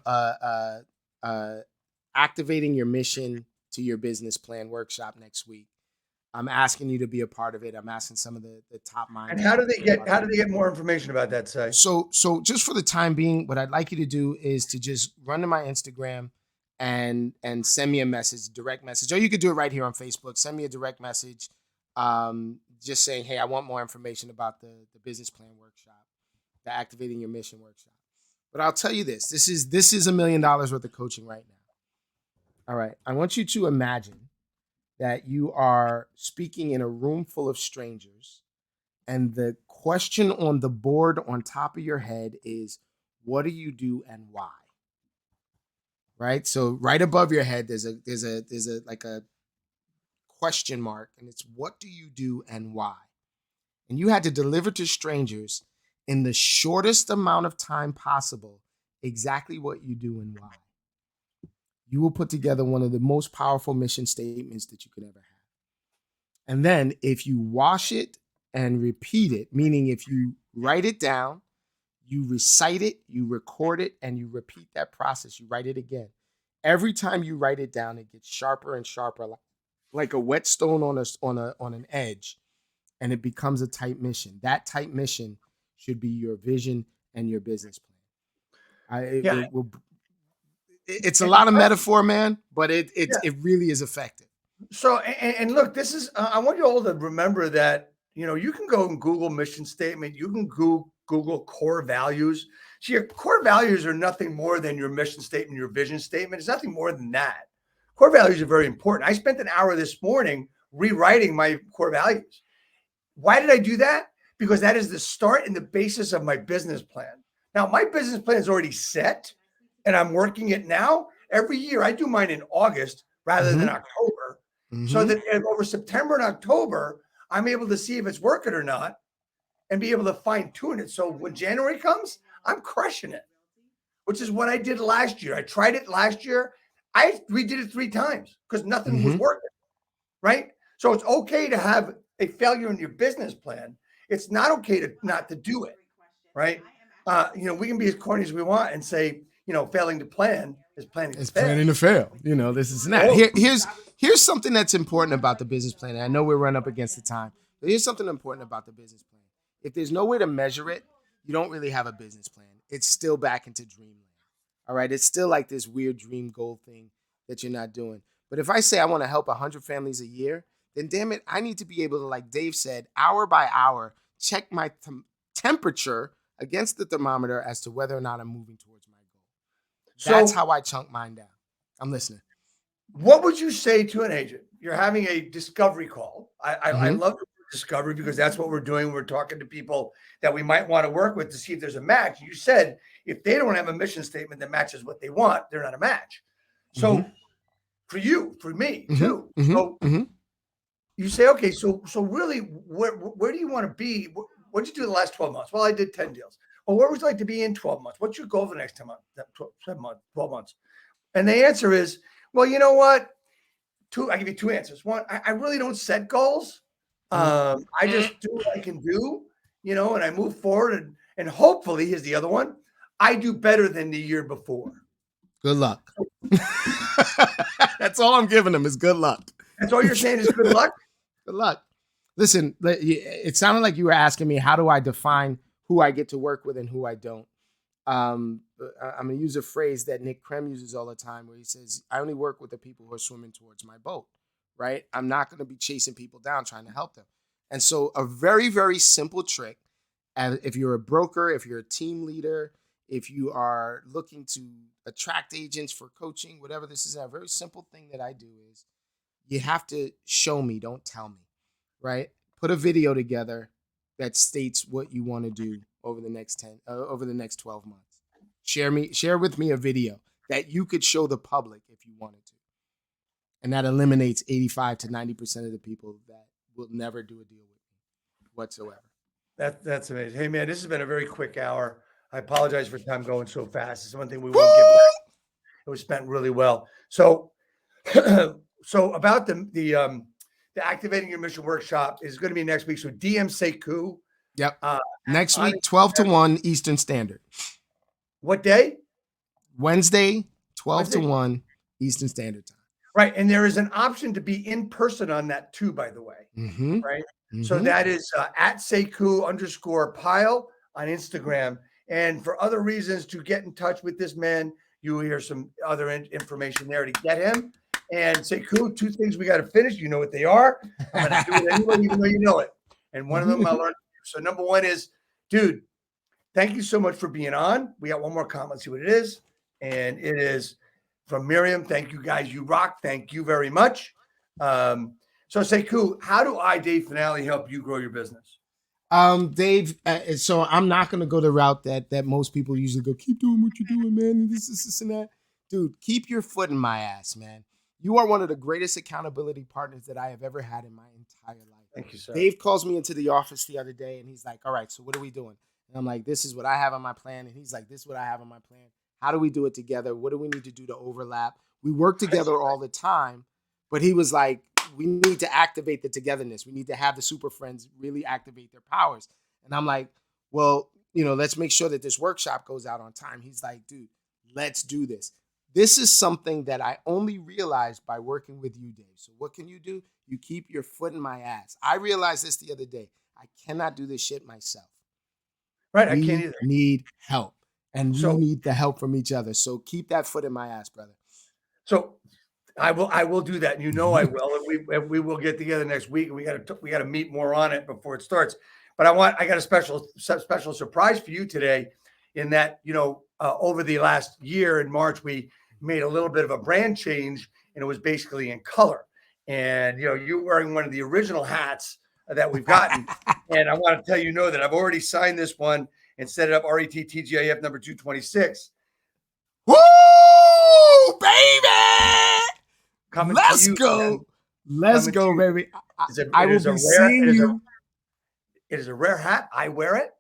activating your mission to your business plan workshop next week. I'm asking you to be a part of it. I'm asking some of the top minds. And how do they get more information about that, Say? So just for the time being, what I'd like you to do is to just run to my Instagram and send me a message, direct message, or you could do it right here on Facebook. Send me a direct message, just saying, hey, I want more information about the business plan workshop, the activating your mission workshop. But I'll tell you this: this is $1 million worth of coaching right now. All right, I want you to imagine that you are speaking in a room full of strangers, and the question on the board on top of your head is, what do you do and why? Right? So right above your head, there's a like a question mark, and it's what do you do and why? And you had to deliver to strangers in the shortest amount of time possible exactly what you do and why. You will put together one of the most powerful mission statements that you could ever have. And then if you wash it and repeat it, meaning if you write it down, you recite it, you record it, and you repeat that process, you write it again. Every time you write it down, it gets sharper and sharper, like a whetstone on an edge, and it becomes a tight mission. That tight mission should be your vision and your business plan. Yeah. It's a And lot of metaphor, man, but it really is effective. so, and look, this is, I want you all to remember that, you can go and Google mission statement. You can Google core values. So your core values are nothing more than your mission statement, your vision statement. It's nothing more than that. Core values are very important. I spent an hour this morning rewriting my core values. Why did I do that? Because that is the start and the basis of my business plan. Now, my business plan is already set and I'm working it now. Every year I do mine in August rather than October. So that over September and October, I'm able to see if it's working or not and be able to fine tune it. So when January comes, I'm crushing it, which is what I did last year. I tried it last year. I redid it 3 times because nothing was working, right? So it's okay to have a failure in your business plan. It's not okay to not to do it, right? We can be as corny as we want and say, failing to plan is planning to fail. Planning to fail. This is that. Here's something that's important about the business plan. I know we're running up against the time, but here's something important about the business plan. If there's no way to measure it, you don't really have a business plan. It's still back into dreamland. All right. It's still like this weird dream goal thing that you're not doing. But if I say I want to help 100 families a year, then damn it, I need to be able to, like Dave said, hour by hour, check my temperature against the thermometer as to whether or not I'm moving towards my goal. That's how I chunk mine down. I'm listening. What would you say to an agent? You're having a discovery call. I love discovery because that's what we're doing. We're talking to people that we might want to work with to see if there's a match. You said if they don't have a mission statement that matches what they want, they're not a match. So for you, for me too. So you say, okay, so really, where do you want to be? What did you do the last 12 months? Well, I did 10 deals. Well, where would you like to be in 12 months? What's your goal for the next 10 months, 12 months? And the answer is, well, you know what? I give you 2 answers. One, I really don't set goals. I just do what I can do, and I move forward. And hopefully, here's the other one, I do better than the year before. Good luck. That's all I'm giving them is good luck. That's all you're saying is good luck? Good luck. Listen, it sounded like you were asking me, how do I define who I get to work with and who I don't? I'm going to use a phrase that Nick Krem uses all the time where he says, I only work with the people who are swimming towards my boat, right? I'm not going to be chasing people down trying to help them. And so a very, very simple trick, if you're a broker, if you're a team leader, if you are looking to attract agents for coaching, whatever this is, a very simple thing that I do is you have to show me, don't tell me, right? Put a video together that states what you want to do over the next 12 months. Share with me a video that you could show the public if you wanted to. And that eliminates 85 to 90% of the people that will never do a deal with me whatsoever. That's amazing. Hey man, this has been a very quick hour. I apologize for time going so fast. It's one thing we won't give back. It was spent really well. So about the activating your mission workshop is going to be next week. So DM Sekou. Yep. Next week, 12 to 1 Eastern Standard. What day? Wednesday, 12 to 1 Eastern Standard Time. Right. And there is an option to be in person on that too, by the way. Right. So that is at Sekou_Pyle on Instagram. And for other reasons to get in touch with this man, you will hear some other information there to get him. And Sekou, 2 things we got to finish. You know what they are. I'm going to do it anyway, even though you know it. And one of them I learned. So number 1 is, dude, thank you so much for being on. We got one more comment. Let's see what it is. And it is from Miriam. Thank you guys. You rock. Thank you very much. So Sekou, how do I, Dave Finale, help you grow your business? Dave, so I'm not going to go the route that most people usually go, keep doing what you're doing, man. This and that. Dude, keep your foot in my ass, man. You are one of the greatest accountability partners that I have ever had in my entire life. Thank you, sir. Dave calls me into the office the other day and he's like, all right, so what are we doing? And I'm like, this is what I have on my plan. And he's like, this is what I have on my plan. How do we do it together? What do we need to do to overlap? We work together all the time, but he was like, we need to activate the togetherness. We need to have the super friends really activate their powers. And I'm like, well, let's make sure that this workshop goes out on time. He's like, dude, let's do this. This is something that I only realized by working with you, Dave. So what can you do? You keep your foot in my ass. I realized this the other day. I cannot do this shit myself. Right. I can't We either. need help, and we So, need the help from each other. So keep that foot in my ass, brother. so I will do that. And I will. And we will get together next week, and we got to meet more on it before it starts. But I got a special surprise for you today, in that over the last year in March we made a little bit of a brand change, and it was basically in color. And you're wearing one of the original hats that we've gotten, and I want to tell that I've already signed this one and set it up, RET-TGIF number 226. Woo, baby! Coming Let's to you, go. man. Let's Coming go, to you. baby. It I will is a be rare. seeing you. It is a rare hat. I wear it.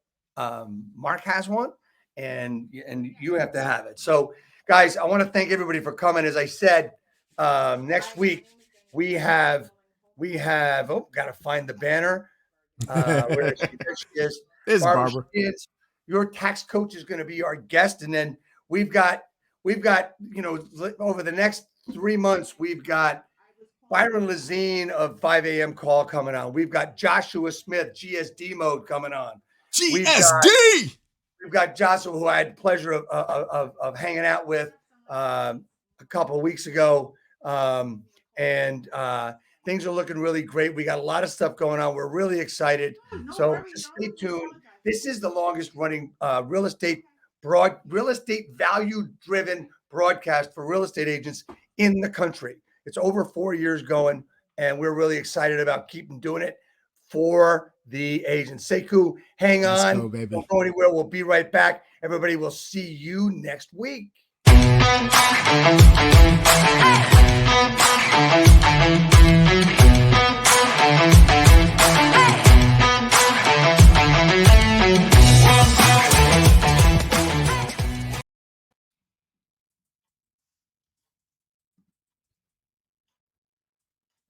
Mark has one, and you have to have it. So, guys, I want to thank everybody for coming. As I said, next week we have. Oh, got to find the banner. Where is she? There she is. There's Barbara. Barbara. She is. Your tax coach is going to be our guest, and then we've got over the next 3 months we've got Byron Lazine of 5 a.m. call coming on. We've got Joshua Smith, GSD mode, coming on. GSD. We've got Joshua, who I had the pleasure of hanging out with a couple of weeks ago. And things are looking really great. We got a lot of stuff going on. We're really excited. So just stay tuned. This is the longest running real estate value driven broadcast for real estate agents in the country. It's over 4 years going, and we're really excited about keeping doing it for the agents. Sekou, hang on. Let's go, baby. Don't go anywhere. We'll be right back. Everybody, will see you next week.